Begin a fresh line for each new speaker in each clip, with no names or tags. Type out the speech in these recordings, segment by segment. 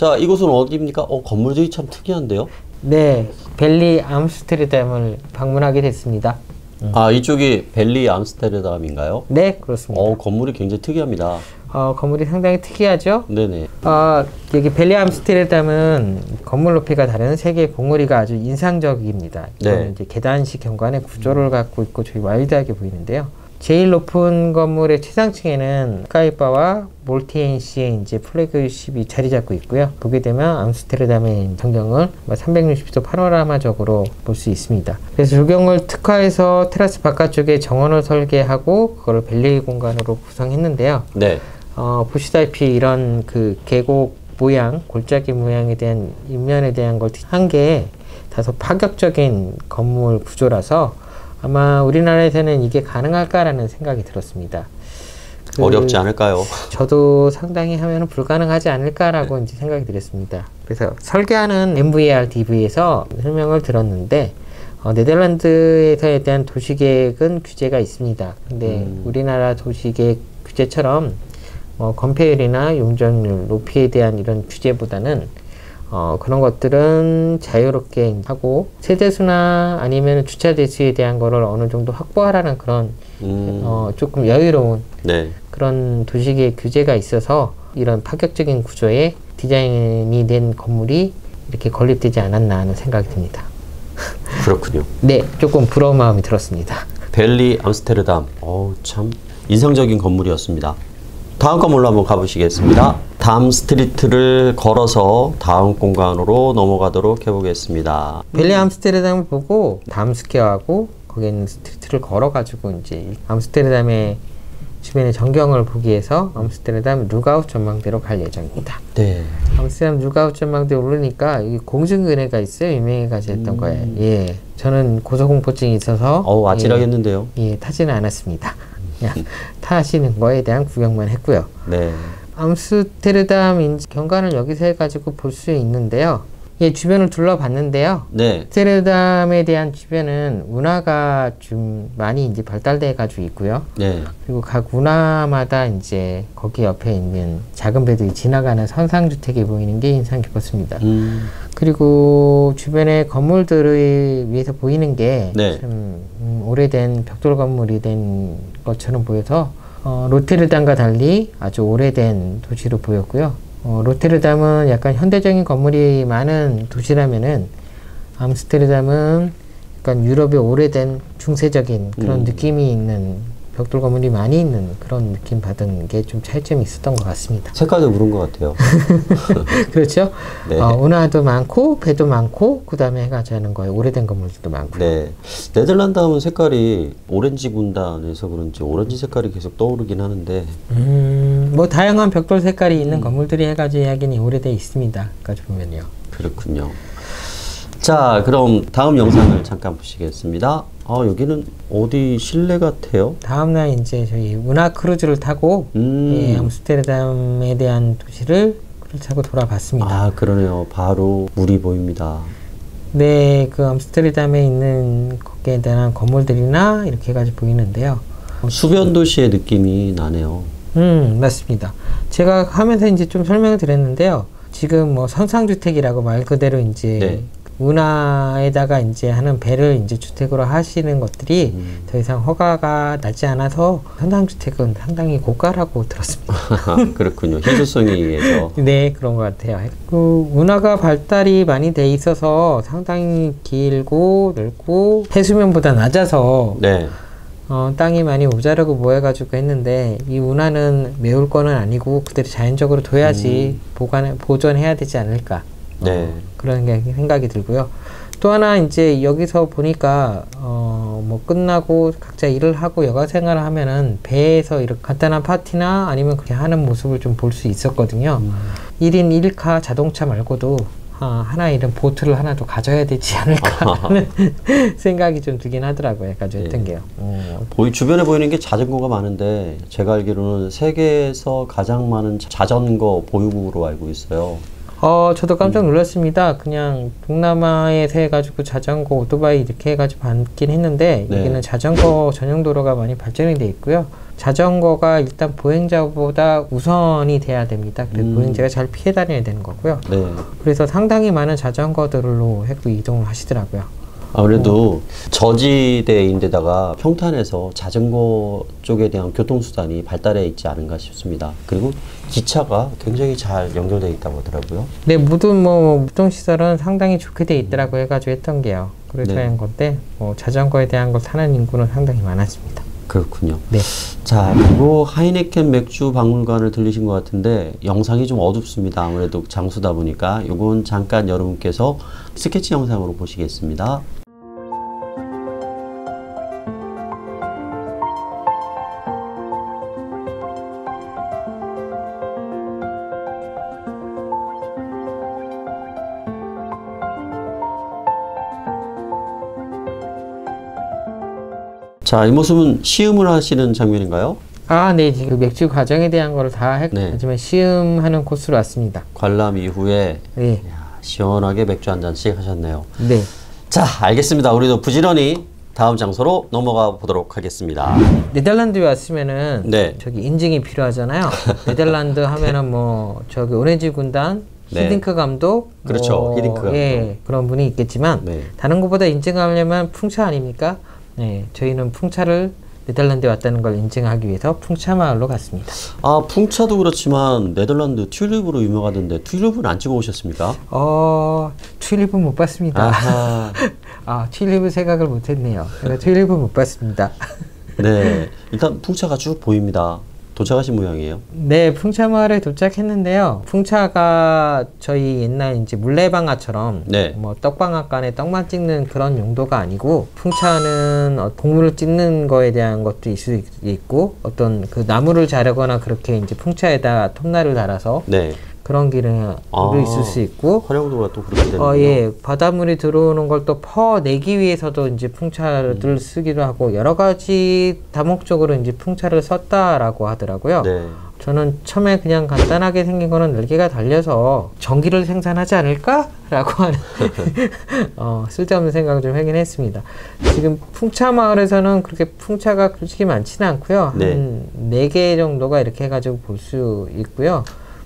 자, 이곳은 어디입니까? 건물들이 참 특이한데요?
네, 벨리 암스테르담을 방문하게 됐습니다.
아, 이쪽이 벨리 암스테르담인가요?
네, 그렇습니다.
건물이 굉장히 특이합니다.
건물이 상당히 특이하죠?
네네.
여기 벨리 암스테르담은 건물 높이가 다른 세계 봉우리가 아주 인상적입니다.
네.
이제 계단식 경관의 구조를 갖고 있고 되게 와일드하게 보이는데요. 제일 높은 건물의 최상층에는 스카이바와 몰티엔시의 이제 플래그십이 자리 잡고 있고요. 보게 되면 암스테르담의 전경을 360도 파노라마적으로 볼 수 있습니다. 그래서 조경을 특화해서 테라스 바깥쪽에 정원을 설계하고 그걸 밸리 공간으로 구성했는데요.
네.
보시다시피 이런 그 계곡 모양, 골짜기 모양에 대한 인면에 대한 걸 한 게 다소 파격적인 건물 구조라서 아마 우리나라에서는 이게 가능할까라는 생각이 들었습니다.
어렵지 않을까요?
저도 상당히 하면 불가능하지 않을까라고 이제 생각이 들었습니다. 그래서 설계하는 MVRDV에서 설명을 들었는데 네덜란드에서에 대한 도시계획은 규제가 있습니다. 근데 우리나라 도시계획 규제처럼 건폐율이나 용적률, 높이에 대한 이런 규제보다는 그런 것들은 자유롭게 하고 세대수나 아니면 주차 대수에 대한 거를 어느 정도 확보하라는 그런 조금 여유로운
네.
그런 도시계획 규제가 있어서 이런 파격적인 구조의 디자인이 된 건물이 이렇게 건립되지 않았나 하는 생각이 듭니다.
그렇군요.
네, 조금 부러운 마음이 들었습니다.
벨리 암스테르담. 참 인상적인 건물이었습니다. 다음 건물로 한번 가보시겠습니다. 담 스트리트를 걸어서 다음 공간으로 넘어가도록 해보겠습니다.
벨리 암스테르담을 보고 담스퀘어하고 거기에 있는 스트리트를 걸어가지고 이제 암스테르담의 주변의 전경을 보기 위해서 암스테르담 루가우 전망대로 갈 예정입니다.
네.
암스테르담 루가우 전망대에 오르니까 여기 공중은혜가 있어요. 유명해가지 했던 거예요. 예, 저는 고소공포증이 있어서
아찔하겠는데요.
예, 타지는 않았습니다. 그냥 타시는 거에 대한 구경만 했고요.
네.
암스테르담 경관을 여기서 해가지고 볼 수 있는데요. 예, 주변을 둘러봤는데요.
네.
암스테르담에 대한 주변은 운하가 좀 많이 이제 발달돼 가지고 있고요.
네.
그리고 각 운하마다 이제 거기 옆에 있는 작은 배들이 지나가는 선상주택이 보이는 게 인상 깊었습니다. 그리고 주변의 건물들을 위해서 보이는 게
네.
좀 오래된 벽돌 건물이 된 것처럼 보여서 로테르담과 달리 아주 오래된 도시로 보였고요. 로테르담은 약간 현대적인 건물이 많은 도시라면은 암스테르담은 약간 유럽의 오래된 중세적인 그런 느낌이 있는 벽돌 건물이 많이 있는 그런 느낌 받은 게 좀 차이점이 있었던 것 같습니다.
색깔도 그런 것 같아요.
그렇죠.
네.
운하도 많고 배도 많고 그 다음에 해가지고 하는 거예요. 오래된 건물들도 많고.
네. 네덜란드 하면 색깔이 오렌지 군단에서 그런지 오렌지 색깔이 계속 떠오르긴 하는데
뭐 다양한 벽돌 색깔이 있는 건물들이 해가지고 이야기는 오래돼 있습니다. 까지 보면요.
그렇군요. 자, 그럼 다음 영상을 잠깐 보시겠습니다. 여기는 어디 실내 같아요?
다음날 이제 저희 운하 크루즈를 타고 예, 암스테르담에 대한 도시를 타고 돌아봤습니다.
그러네요. 바로 물이 보입니다.
네, 그 암스테르담에 있는 거기에 대한 건물들이나 이렇게 해가지고 보이는데요.
수변 도시의 느낌이 나네요.
맞습니다. 제가 하면서 이제 좀 설명을 드렸는데요. 지금 뭐 선상주택이라고 말 그대로 이제
네.
운하에다가 이제 하는 배를 이제 주택으로 하시는 것들이 더 이상 허가가 나지 않아서 선상주택은 상당히 고가라고 들었습니다.
그렇군요. 희소성에 의해서.
네, 그런 것 같아요. 그 운하가 발달이 많이 돼 있어서 상당히 길고 넓고 해수면보다 낮아서
네.
땅이 많이 모자르고 뭐해가지고 했는데 이 운하는 메울 거는 아니고 그대로 자연적으로 둬야지 보존해야 되지 않을까.
네.
그런 생각이 들고요. 또 하나 이제 여기서 보니까 뭐 끝나고 각자 일을 하고 여가 생활을 하면은 배에서 이렇게 간단한 파티나 아니면 그렇게 하는 모습을 좀 볼 수 있었거든요. 1인 1카 자동차 말고도 하나 이런 보트를 하나 더 가져야 되지 않을까 하는 생각이 좀 들긴 하더라고요. 약간 좀 했던 게요.
주변에 보이는 게 자전거가 많은데 제가 알기로는 세계에서 가장 많은 자전거 보유국으로 알고 있어요.
저도 깜짝 놀랐습니다. 그냥 동남아에서 해가지고 자전거, 오토바이 이렇게 해가지고 봤긴 했는데
네.
여기는 자전거 전용 도로가 많이 발전이 돼 있고요. 자전거가 일단 보행자보다 우선이 돼야 됩니다. 그래서 보행자가 잘 피해 다녀야 되는 거고요.
네.
그래서 상당히 많은 자전거들로 해고 이동을 하시더라고요.
아무래도 저지대인데다가 평탄에서 자전거 쪽에 대한 교통수단이 발달해 있지 않은가 싶습니다. 그리고 기차가 굉장히 잘 연결되어 있다고 하더라고요.
네, 모든 무통시설은 상당히 좋게 돼 있더라고 해가지고 했던 게요. 그래서
네.
한 건데 자전거에 대한 걸 타는 인구는 상당히 많았습니다.
그렇군요.
네.
자, 그리고 하이네켄 맥주 박물관을 들리신 것 같은데 영상이 좀 어둡습니다. 아무래도 장수다 보니까 요건 잠깐 여러분께서 스케치 영상으로 보시겠습니다. 자, 이 모습은 시음을 하시는 장면인가요?
아, 네. 지금 맥주 과정에 대한 거를 다
네.
하지만 시음하는 코스로 왔습니다.
관람 이후에
네.
이야, 시원하게 맥주 한 잔씩 하셨네요.
네.
자, 알겠습니다. 우리도 부지런히 다음 장소로 넘어가 보도록 하겠습니다.
네덜란드에 왔으면은
네.
저기 인증이 필요하잖아요. 네덜란드 하면은 저기 오렌지 군단
네.
히딩크 감독
그렇죠. 히딩크 감독.
예, 그런 분이 있겠지만
네.
다른 것보다 인증하려면 풍차 아닙니까? 네, 저희는 풍차를 네덜란드에 왔다는 걸 인증하기 위해서 풍차 마을로 갔습니다.
아, 풍차도 그렇지만 네덜란드 튤립으로 유명하던데 튤립은 안 찍어 오셨습니까?
튤립은 못 봤습니다.
아하.
아, 튤립을 생각을 못 했네요. 제가 튤립은 못 봤습니다.
네. 일단 풍차가 쭉 보입니다. 도착하신 모양이에요.
네, 풍차 마을에 도착했는데요. 풍차가 저희 옛날 이제 물레방아처럼
네.
떡방앗간에 떡만 찍는 그런 용도가 아니고, 풍차는 곡물을 찍는 거에 대한 것도 있을 수 있고, 어떤 그 나무를 자르거나 그렇게 이제 풍차에다 톱날을 달아서
네.
그런 기능도 있을 수 있고,
활용도가 또 그렇게 되는군요.
예, 바닷물이 들어오는 걸 또 퍼내기 위해서도 이제 풍차를 쓰기도 하고, 여러 가지 다목적으로 이제 풍차를 썼다라고 하더라고요.
네.
저는 처음에 그냥 간단하게 생긴 거는 날개가 달려서 전기를 생산하지 않을까라고 하는 쓸데없는 생각을 좀 하긴 했습니다. 지금 풍차 마을에서는 그렇게 풍차가 솔직히 많지는 않고요.
네.
한 4개 정도가 이렇게 해가지고 볼 수 있고요.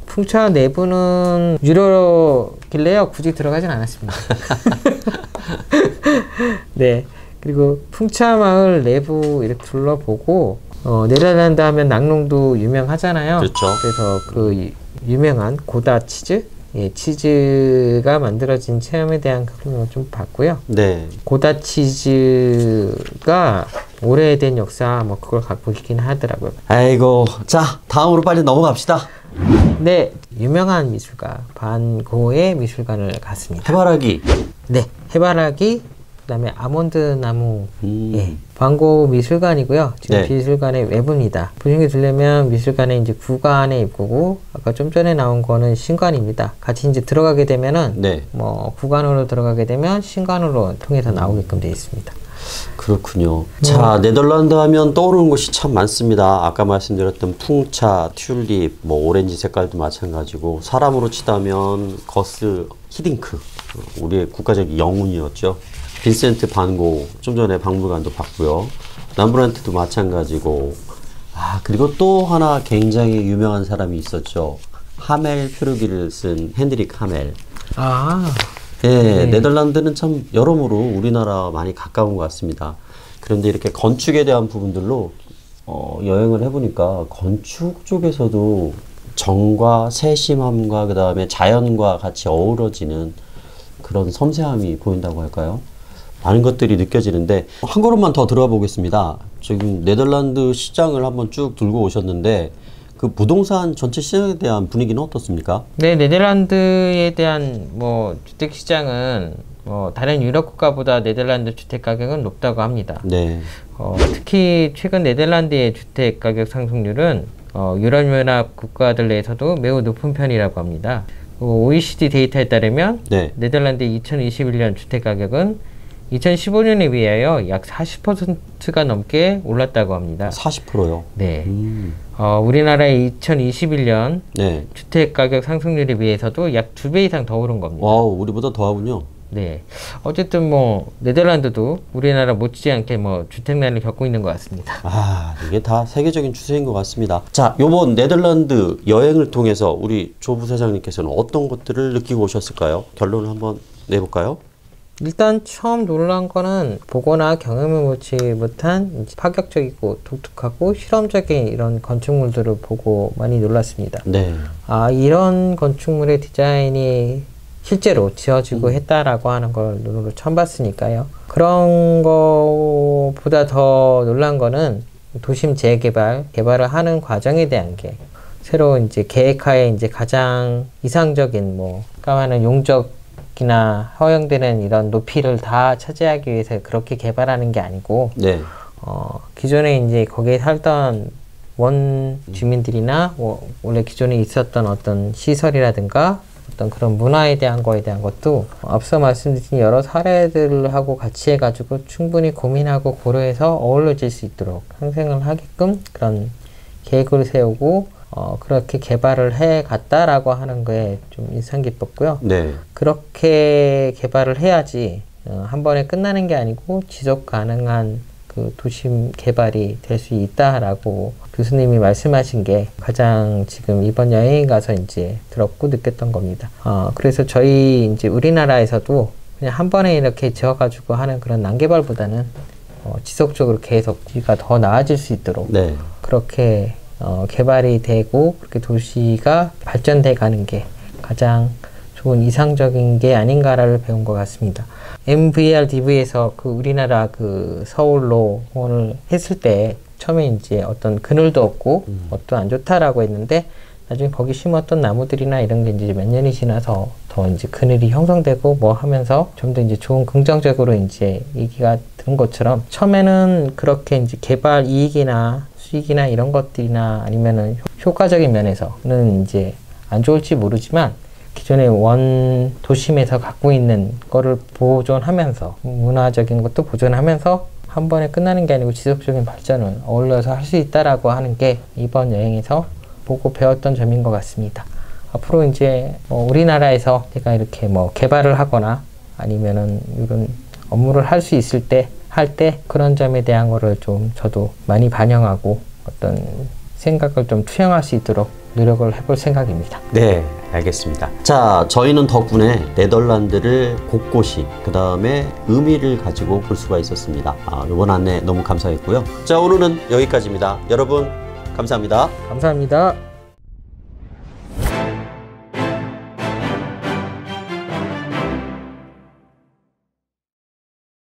풍차 내부는 유료길래요. 굳이 들어가진 않았습니다. 네. 그리고 풍차 마을 내부 이렇게 둘러보고, 네덜란드 하면 낙농도 유명하잖아요.
그렇죠.
그래서 그 유명한 고다 치즈, 예, 치즈가 만들어진 체험에 대한 그런 걸 좀 봤고요.
네.
고다 치즈가 오래된 역사 그걸 갖고 있긴 하더라고요.
아이고, 자, 다음으로 빨리 넘어갑시다.
네, 유명한 미술가 반고의 미술관을 갔습니다.
해바라기.
네, 해바라기, 그다음에 아몬드 나무.
음.
예, 반고 미술관이고요. 지금
네.
미술관의 외부입니다. 보시게 들려면 미술관에 이제 구관의 입구고, 아까 좀 전에 나온 거는 신관입니다. 같이 이제 들어가게 되면은
네.
구관으로 들어가게 되면 신관으로 통해서 나오게끔 되어 있습니다.
그렇군요. 자, 네덜란드 하면 떠오르는 곳이 참 많습니다. 아까 말씀드렸던 풍차, 튤립, 오렌지 색깔도 마찬가지고, 사람으로 치다면 거스 히딩크, 우리의 국가적 영웅이었죠. 빈센트 반 고, 좀 전에 박물관도 봤고요. 람브란트도 마찬가지고, 그리고 또 하나 굉장히 유명한 사람이 있었죠. 하멜 표류기를 쓴 핸드릭 하멜. 예,
네.
네덜란드는 참 여러모로 우리나라 많이 가까운 것 같습니다. 그런데 이렇게 건축에 대한 부분들로 여행을 해보니까 건축 쪽에서도 정과 세심함과 그 다음에 자연과 같이 어우러지는 그런 섬세함이 보인다고 할까요? 많은 것들이 느껴지는데 한 걸음만 더 들어가 보겠습니다. 지금 네덜란드 시장을 한번 쭉 들고 오셨는데 그 부동산 전체 시장에 대한 분위기는 어떻습니까?
네, 네덜란드에 대한 주택 시장은 다른 유럽 국가보다 네덜란드 주택 가격은 높다고 합니다.
네.
특히 최근 네덜란드의 주택 가격 상승률은 유럽연합 국가들 내에서도 매우 높은 편이라고 합니다. OECD 데이터에 따르면
네.
네덜란드의 2021년 주택 가격은 2015년에 비하여 약 40%가 넘게 올랐다고 합니다.
40%요?
네. 우리나라의 2021년
네.
주택 가격 상승률에 비해서도 약 2배 이상 더 오른 겁니다.
와우, 우리보다 더하군요.
네. 어쨌든 뭐 네덜란드도 우리나라 못지않게 뭐 주택난을 겪고 있는 것 같습니다.
아, 이게 다 세계적인 추세인 것 같습니다. 자, 요번 네덜란드 여행을 통해서 우리 조 부사장님께서는 어떤 것들을 느끼고 오셨을까요? 결론을 한번 내볼까요?
일단 처음 놀란 거는 보거나 경험해보지 못한 이제 파격적이고 독특하고 실험적인 이런 건축물들을 보고 많이 놀랐습니다.
네.
아, 이런 건축물의 디자인이 실제로 지어지고 했다라고 하는 걸 눈으로 처음 봤으니까요. 그런 거보다 더 놀란 거는 도심 개발을 하는 과정에 대한 게 새로 이제 계획하에 이제 가장 이상적인 뭐 까마는 용적이나 허용되는 이런 높이를 다 차지하기 위해서 그렇게 개발하는 게 아니고
네.
기존에 이제 거기에 살던 원 주민들이나 원래 기존에 있었던 어떤 시설이라든가 어떤 그런 문화에 대한 거에 대한 것도 앞서 말씀드린 여러 사례들하고 같이 해가지고 충분히 고민하고 고려해서 어우러질 수 있도록 상생을 하게끔 그런 계획을 세우고 그렇게 개발을 해 갔다라고 하는 거에 좀 인상 깊었고요.
네.
그렇게 개발을 해야지 한 번에 끝나는 게 아니고 지속 가능한 그 도심 개발이 될 수 있다라고 교수님이 말씀하신 게 가장 지금 이번 여행에 가서 이제 들었고 느꼈던 겁니다. 그래서 저희 이제 우리나라에서도 그냥 한 번에 이렇게 지어가지고 하는 그런 난개발보다는 지속적으로 계속 우리가 더 나아질 수 있도록
네.
그렇게 개발이 되고 그렇게 도시가 발전돼 가는 게 가장 좋은 이상적인 게 아닌가를 배운 것 같습니다. MVRDV에서 그 우리나라 그 서울로 공헌을 했을 때 처음에 이제 어떤 그늘도 없고 뭣도 안 좋다라고 했는데 나중에 거기 심었던 나무들이나 이런 게 이제 몇 년이 지나서 더 이제 그늘이 형성되고 뭐 하면서 좀 더 이제 좋은 긍정적으로 이제 얘기가 드는 것처럼 처음에는 그렇게 이제 개발 이익이나 수익이나 이런 것들이나 아니면은 효과적인 면에서는 이제 안 좋을지 모르지만 기존의 원 도심에서 갖고 있는 거를 보존하면서 문화적인 것도 보존하면서 한 번에 끝나는 게 아니고 지속적인 발전을 어울려서 할 수 있다라고 하는 게 이번 여행에서 보고 배웠던 점인 것 같습니다. 앞으로 이제 우리나라에서 제가 이렇게 뭐 개발을 하거나 아니면은 이런 업무를 할 수 있을 때 할 때 그런 점에 대한 거를 좀 저도 많이 반영하고 어떤 생각을 좀 투영할 수 있도록 노력을 해볼 생각입니다.
네, 알겠습니다. 자, 저희는 덕분에 네덜란드를 곳곳이 그 다음에 의미를 가지고 볼 수가 있었습니다. 이번 안내 너무 감사했고요. 자, 오늘은 여기까지입니다. 여러분 감사합니다.
감사합니다.